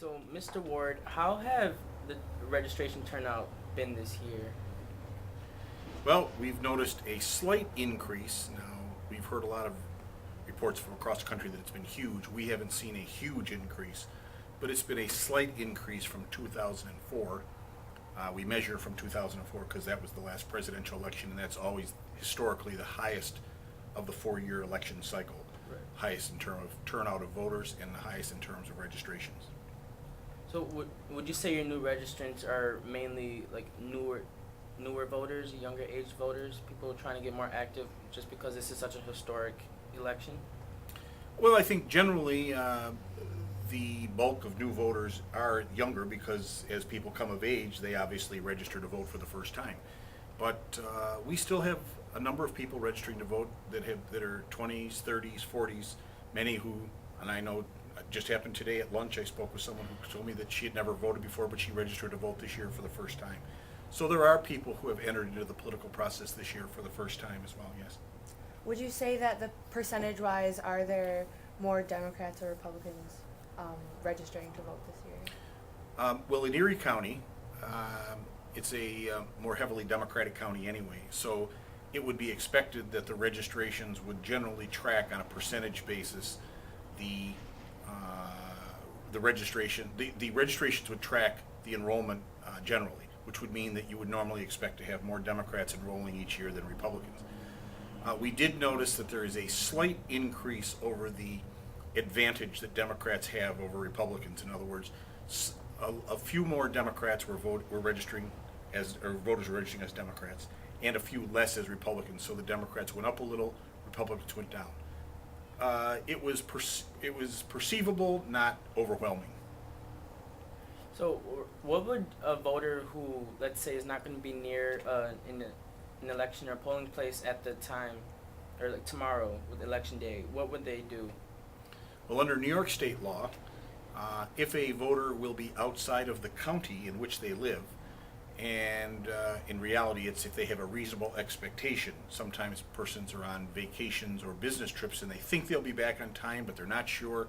So, Mr. Ward, how have the registration turnout been this year? Well, we've noticed a slight increase. Now, we've heard a lot of reports from across the country that it's been huge. We haven't seen a huge increase, but it's been a slight increase from 2004. We measure from 2004 because that was the last presidential election, and that's always historically the highest of the four-year election cycle. Right. Highest in terms of turnout of voters and the highest in terms of registrations. So, would you say your new registrants are mainly like newer voters, younger age voters, people trying to get more active just because this is such a historic election? Well, I think generally the bulk of new voters are younger because as people come of age, they obviously register to vote for the first time. But we still have a number of people registering to vote that are 20s, 30s, 40s. Many who, and I know, just happened today at lunch. I spoke with someone who told me that she had never voted before, but she registered to vote this year for the first time. So there are people who have entered into the political process this year for the first time as well. Yes. Would you say that the percentage-wise, are there more Democrats or Republicans registering to vote this year? Well, in Erie County, it's a more heavily Democratic county anyway, so it would be expected that the registrations would generally track on a percentage basis. The registrations would track the enrollment generally, which would mean that you would normally expect to have more Democrats enrolling each year than Republicans. We did notice that there is a slight increase over the advantage that Democrats have over Republicans. In other words, a few more Democrats were registering voters were registering as Democrats, and a few less as Republicans. So the Democrats went up a little, Republicans went down. It was perceivable, not overwhelming. So, what would a voter who, let's say, is not going to be near an election or polling place at the time, or like tomorrow with election day, what would they do? Well, under New York state law, if a voter will be outside of the county in which they live, and in reality it's if they have a reasonable expectation. Sometimes persons are on vacations or business trips and they think they'll be back on time, but they're not sure.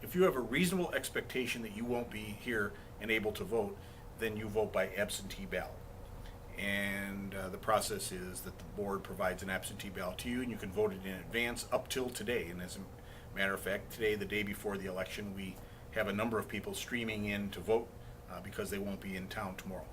If you have a reasonable expectation that you won't be here and able to vote, then you vote by absentee ballot. And the process is that the board provides an absentee ballot to you, and you can vote it in advance up till today. And as a matter of fact, today, the day before the election, we have a number of people streaming in to vote because they won't be in town tomorrow.